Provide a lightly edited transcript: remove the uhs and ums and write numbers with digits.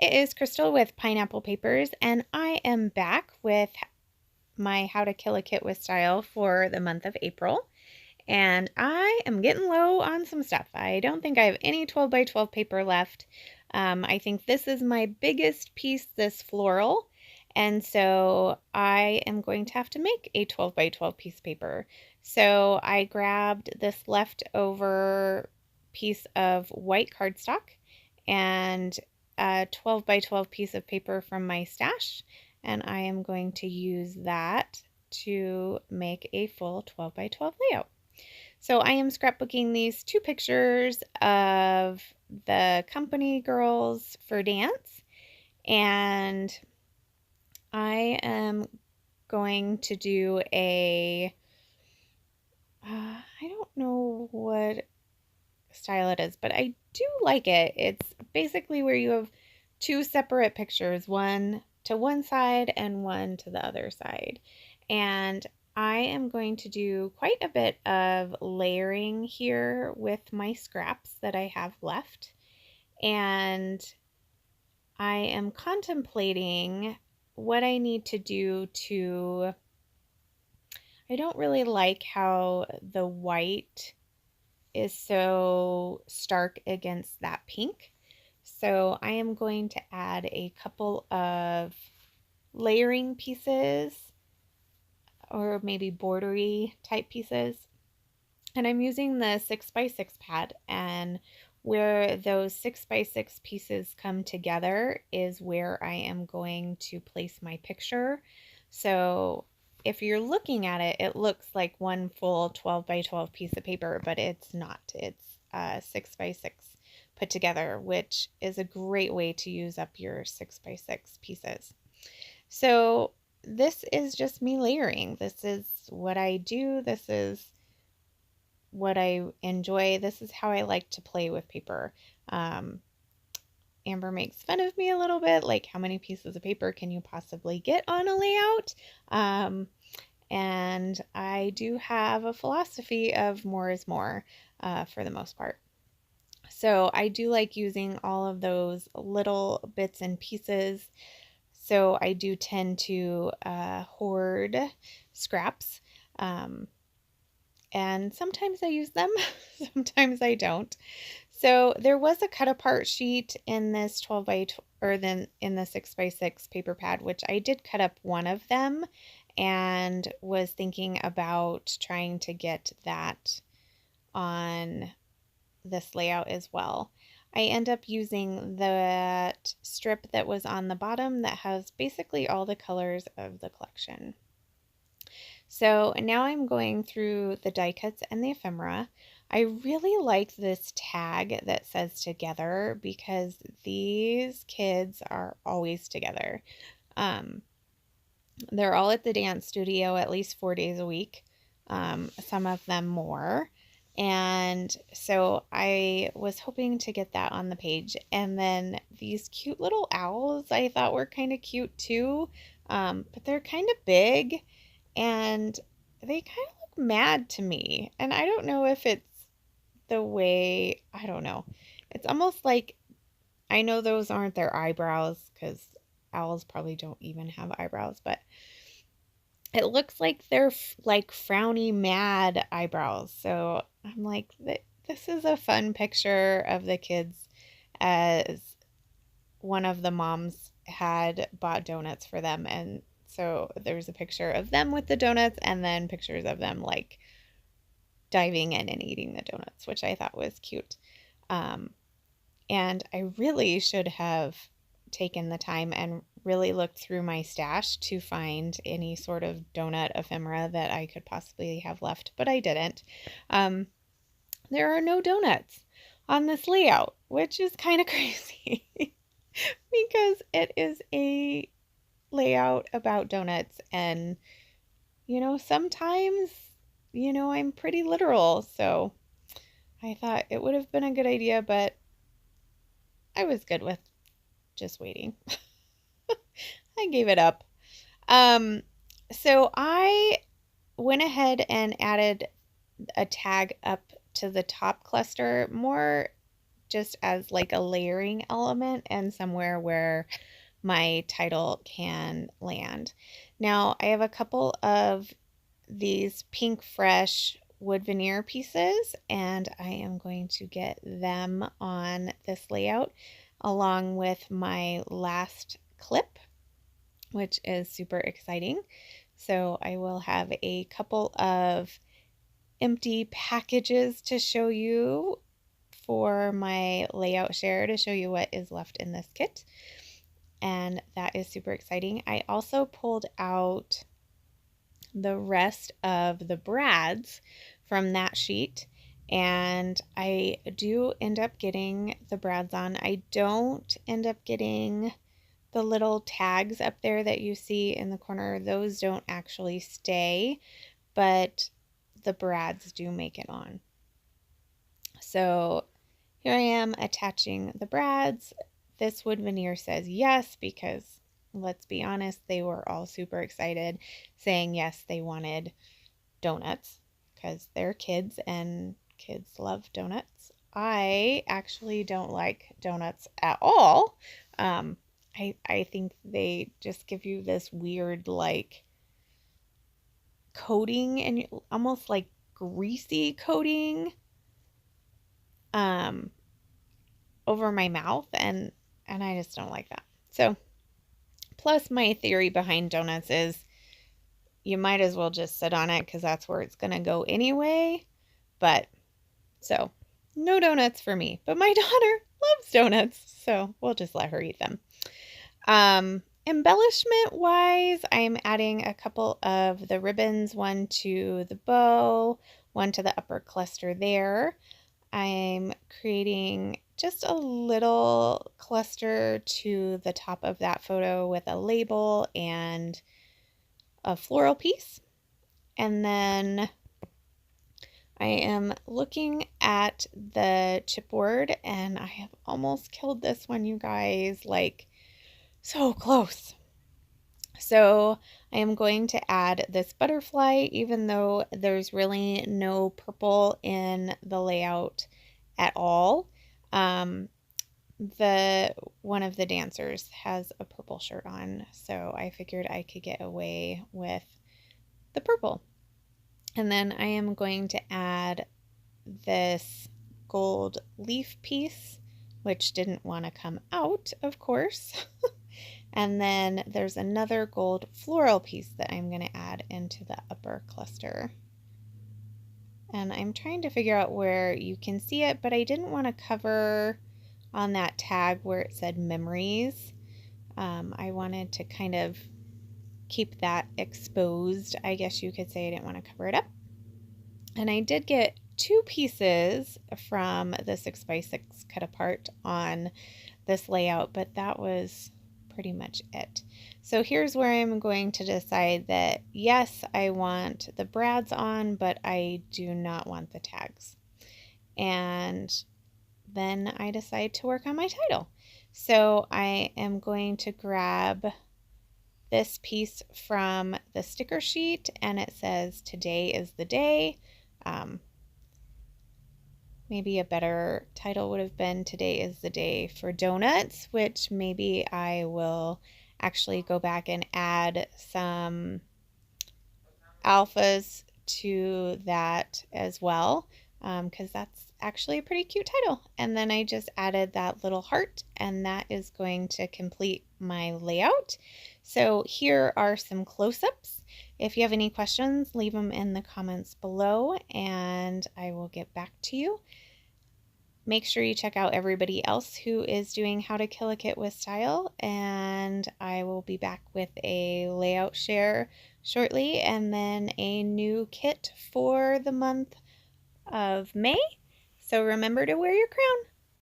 It is Crystal with Pineapple Papers, and I am back with my How to Kill a Kit with Style for the month of April. And I am getting low on some stuff. I don't think I have any 12 by 12 paper left. I think this is my biggest piece, this floral. And so I am going to have to make a 12 by 12 piece of paper. So I grabbed this leftover piece of white cardstock and a 12 by 12 piece of paper from my stash, and I am going to use that to make a full 12 by 12 layout. So I am scrapbooking these two pictures of the company girls for dance, and I am going to do I don't know what style it is, but I do like it. It's basically where you have two separate pictures, one to one side and one to the other side. And I am going to do quite a bit of layering here with my scraps that I have left. And I am contemplating what I need to do to... I don't really like how the white is so stark against that pink. So I am going to add a couple of layering pieces or maybe bordery type pieces. And I'm using the 6x6 pad, and where those 6x6 pieces come together is where I am going to place my picture. So if you're looking at it, it looks like one full 12 by 12 piece of paper, but it's not. It's 6x6 put together, which is a great way to use up your 6x6 pieces. So this is just me layering. This is what I do. This is what I enjoy. This is how I like to play with paper. Amber makes fun of me a little bit, like how many pieces of paper can you possibly get on a layout? And I do have a philosophy of more is more for the most part. So I do like using all of those little bits and pieces. So I do tend to hoard scraps. And sometimes I use them, sometimes I don't. So there was a cut apart sheet in this 12 by or then in the 6x6 paper pad, which I did cut up one of them and was thinking about trying to get that on this layout as well. I end up using that strip that was on the bottom that has basically all the colors of the collection. So now I'm going through the die cuts and the ephemera. I really like this tag that says together because these kids are always together. They're all at the dance studio at least 4 days a week, some of them more. And so I was hoping to get that on the page. And then these cute little owls I thought were kind of cute too, but they're kind of big and they kind of look mad to me. And I don't know if it's the way, I don't know. It's almost like, I know those aren't their eyebrows because owls probably don't even have eyebrows, but it looks like they're like frowny, mad eyebrows. So I'm like, this is a fun picture of the kids as one of the moms had bought donuts for them. And so there's a picture of them with the donuts and then pictures of them like diving in and eating the donuts, which I thought was cute. And I really should have taken the time and really looked through my stash to find any sort of donut ephemera that I could possibly have left, but I didn't. There are no donuts on this layout, which is kind of crazy because it is a layout about donuts, and sometimes I'm pretty literal, so I thought it would have been a good idea, but I was good with just waiting. I gave it up. So I went ahead and added a tag up to the top cluster, more just as like a layering element and somewhere where my title can land. Now I have a couple of these Pink Fresh wood veneer pieces, and I am going to get them on this layout along with my last clip, which is super exciting. So I will have a couple of empty packages to show you for my layout share to show you what is left in this kit. And that is super exciting. I also pulled out the rest of the brads from that sheet, and I do end up getting the brads on. I don't end up getting the little tags up there that you see in the corner. Those don't actually stay, but the brads do make it on. So here I am attaching the brads. This wood veneer says yes, because let's be honest, they were all super excited saying yes, they wanted donuts because they're kids and kids love donuts. I actually don't like donuts at all. I think they just give you this weird like coating, and almost like greasy coating over my mouth, and I just don't like that. So plus my theory behind donuts is you might as well just sit on it because that's where it's going to go anyway. But so no donuts for me, but my daughter loves donuts, so we'll just let her eat them. Embellishment wise, I'm adding a couple of the ribbons, one to the bow, one to the upper cluster there. I'm creating just a little cluster to the top of that photo with a label and a floral piece. And then I am looking at the chipboard, and I have almost killed this one, you guys, like so close. So I am going to add this butterfly, even though there's really no purple in the layout at all. One of the dancers has a purple shirt on, so I figured I could get away with the purple. And then I am going to add this gold leaf piece, which didn't want to come out, of course. And then there's another gold floral piece that I'm going to add into the upper cluster. And I'm trying to figure out where you can see it, but I didn't want to cover on that tag where it said memories. I wanted to kind of keep that exposed, I guess you could say. I didn't want to cover it up. And I did get 2 pieces from the 6x6 cut apart on this layout, but that was pretty much it. So here's where I'm going to decide that yes, I want the brads on, but I do not want the tags. And then I decide to work on my title. So I am going to grab this piece from the sticker sheet, and it says today is the day. Maybe a better title would have been today is the day for donuts, which maybe I will actually go back and add some alphas to that as well, because that's actually a pretty cute title. And then I just added that little heart, and that is going to complete my layout. So here are some close-ups. If you have any questions, leave them in the comments below and I will get back to you. Make sure you check out everybody else who is doing How to Kill a Kit with Style, and I will be back with a layout share shortly and then a new kit for the month of May. So remember to wear your crown.